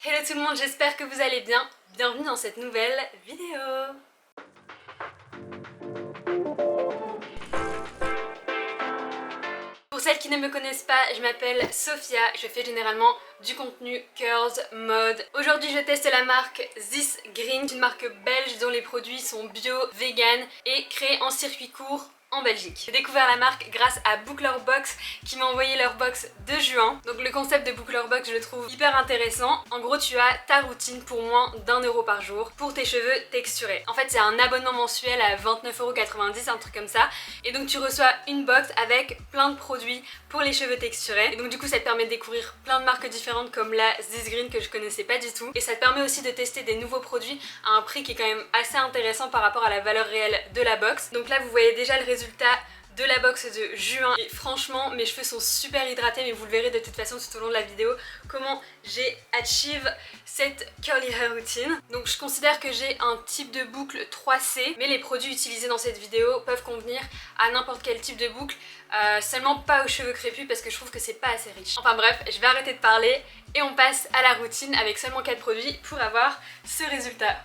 Hello tout le monde, j'espère que vous allez bien. Bienvenue dans cette nouvelle vidéo. Pour celles qui ne me connaissent pas, je m'appelle Sophia, je fais généralement du contenu curls, mode. Aujourd'hui je teste la marque This Green, une marque belge dont les produits sont bio, vegan et créés en circuit court en Belgique. J'ai découvert la marque grâce à Booklerbox qui m'a envoyé leur box de juin. Donc le concept de Booklerbox je le trouve hyper intéressant. En gros tu as ta routine pour moins d'1 € par jour pour tes cheveux texturés. En fait c'est un abonnement mensuel à 29,90 €, un truc comme ça. Et donc tu reçois une box avec plein de produits pour les cheveux texturés. Et donc du coup ça te permet de découvrir plein de marques différentes comme la This Green que je connaissais pas du tout. Et ça te permet aussi de tester des nouveaux produits à un prix qui est quand même assez intéressant par rapport à la valeur réelle de la box. Donc là vous voyez déjà le résultat de la box de juin et franchement mes cheveux sont super hydratés, mais vous le verrez de toute façon tout au long de la vidéo comment j'ai achieve cette curly hair routine. Donc je considère que j'ai un type de boucle 3C, mais les produits utilisés dans cette vidéo peuvent convenir à n'importe quel type de boucle, seulement pas aux cheveux crépus parce que je trouve que c'est pas assez riche. Enfin bref, je vais arrêter de parler et on passe à la routine avec seulement 4 produits pour avoir ce résultat.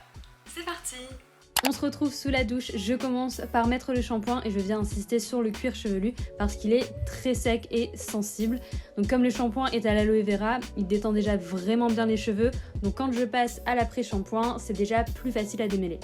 C'est parti! On se retrouve sous la douche, je commence par mettre le shampoing et je viens insister sur le cuir chevelu parce qu'il est très sec et sensible. Donc comme le shampoing est à l'aloe vera, il détend déjà vraiment bien les cheveux. Donc quand je passe à l'après-shampoing, c'est déjà plus facile à démêler.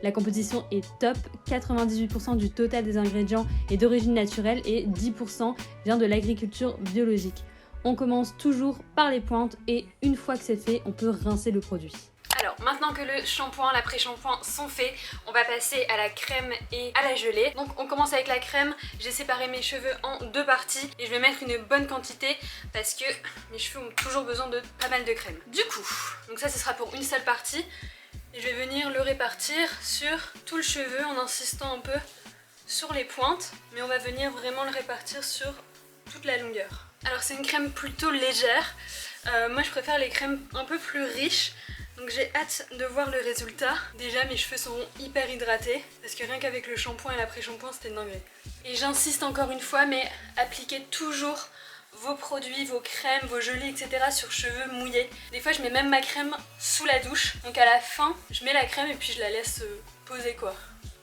La composition est top, 98% du total des ingrédients est d'origine naturelle et 10% vient de l'agriculture biologique. On commence toujours par les pointes et une fois que c'est fait, on peut rincer le produit. Alors maintenant que le shampoing, l'après-shampoing sont faits, on va passer à la crème et à la gelée. Donc on commence avec la crème, j'ai séparé mes cheveux en 2 parties et je vais mettre une bonne quantité parce que mes cheveux ont toujours besoin de pas mal de crème. Du coup, donc ça ce sera pour une seule partie et je vais venir le répartir sur tout le cheveu en insistant un peu sur les pointes, mais on va venir vraiment le répartir sur toute la longueur. Alors c'est une crème plutôt légère, moi je préfère les crèmes un peu plus riches. Donc j'ai hâte de voir le résultat. Déjà mes cheveux seront hyper hydratés parce que rien qu'avec le shampoing et l'après-shampoing c'était dingue. Et j'insiste encore une fois, mais appliquez toujours vos produits, vos crèmes, vos gelées, etc. sur cheveux mouillés. Des fois je mets même ma crème sous la douche. Donc à la fin je mets la crème et puis je la laisse poser quoi.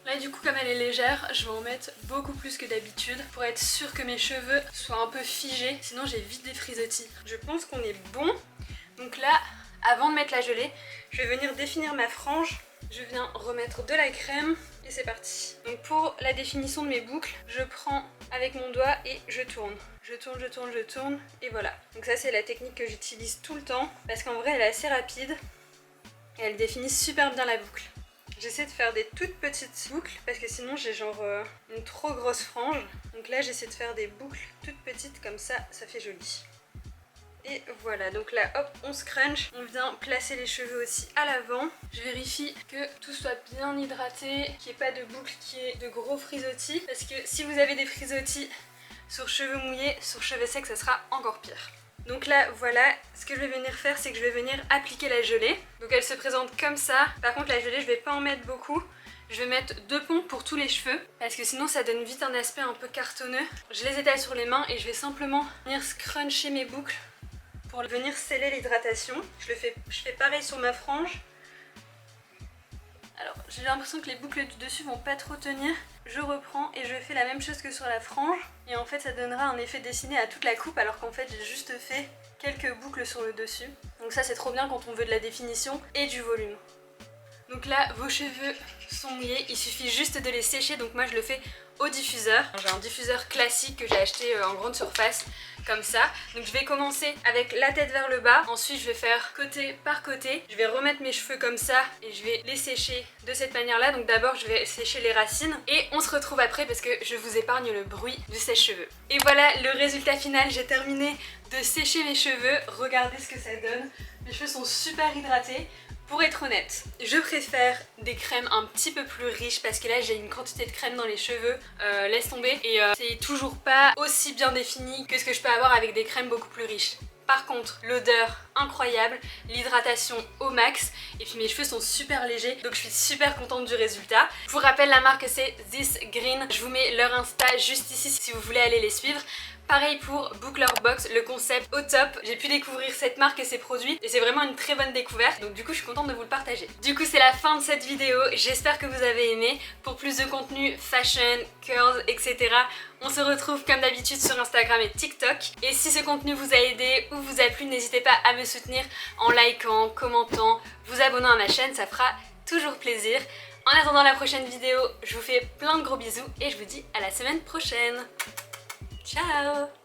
Là du coup comme elle est légère, je vais en mettre beaucoup plus que d'habitude pour être sûre que mes cheveux soient un peu figés, sinon j'ai vite des frisottis. Je pense qu'on est bon. Donc là, avant de mettre la gelée, je vais venir définir ma frange. Je viens remettre de la crème et c'est parti. Donc pour la définition de mes boucles, je prends avec mon doigt et je tourne. Je tourne, je tourne, je tourne et voilà. Donc ça c'est la technique que j'utilise tout le temps parce qu'en vrai elle est assez rapide et elle définit super bien la boucle. J'essaie de faire des toutes petites boucles parce que sinon j'ai genre une trop grosse frange. Donc là j'essaie de faire des boucles toutes petites comme ça, ça fait joli. Et voilà, donc là hop on scrunch, on vient placer les cheveux aussi à l'avant. Je vérifie que tout soit bien hydraté, qu'il n'y ait pas de boucle, qu'il y ait de gros frisottis. Parce que si vous avez des frisottis sur cheveux mouillés, sur cheveux secs ça sera encore pire. Donc là voilà, ce que je vais venir faire c'est que je vais venir appliquer la gelée. Donc elle se présente comme ça. Par contre la gelée je vais pas en mettre beaucoup. Je vais mettre 2 pompes pour tous les cheveux parce que sinon ça donne vite un aspect un peu cartonneux. Je les étale sur les mains et je vais simplement venir scruncher mes boucles pour venir sceller l'hydratation. Je fais pareil sur ma frange. Alors j'ai l'impression que les boucles du dessus vont pas trop tenir. Je reprends et je fais la même chose que sur la frange. Et en fait ça donnera un effet dessiné à toute la coupe alors qu'en fait j'ai juste fait quelques boucles sur le dessus. Donc ça c'est trop bien quand on veut de la définition et du volume. Donc là vos cheveux sont mouillés, il suffit juste de les sécher. Donc moi je le fais au diffuseur. J'ai un diffuseur classique que j'ai acheté en grande surface comme ça. Donc je vais commencer avec la tête vers le bas, ensuite je vais faire côté par côté, je vais remettre mes cheveux comme ça et je vais les sécher de cette manière là. Donc d'abord je vais sécher les racines et on se retrouve après parce que je vous épargne le bruit du sèche-cheveux. Et voilà le résultat final, j'ai terminé de sécher mes cheveux, regardez ce que ça donne. Mes cheveux sont super hydratés. Pour être honnête, je préfère des crèmes un petit peu plus riches parce que là j'ai une quantité de crème dans les cheveux, laisse tomber, et c'est toujours pas aussi bien défini que ce que je peux avoir avec des crèmes beaucoup plus riches. Par contre, l'odeur incroyable, l'hydratation au max, et puis mes cheveux sont super légers, donc je suis super contente du résultat. Pour rappel, la marque c'est This Green, je vous mets leur Insta juste ici si vous voulez aller les suivre. Pareil pour Bookler Box, le concept au top. J'ai pu découvrir cette marque et ses produits et c'est vraiment une très bonne découverte. Donc du coup je suis contente de vous le partager. Du coup c'est la fin de cette vidéo, j'espère que vous avez aimé. Pour plus de contenu fashion, curls, etc. on se retrouve comme d'habitude sur Instagram et TikTok. Et si ce contenu vous a aidé ou vous a plu, n'hésitez pas à me soutenir en likant, commentant, vous abonnant à ma chaîne, ça fera toujours plaisir. En attendant la prochaine vidéo, je vous fais plein de gros bisous et je vous dis à la semaine prochaine. Ciao!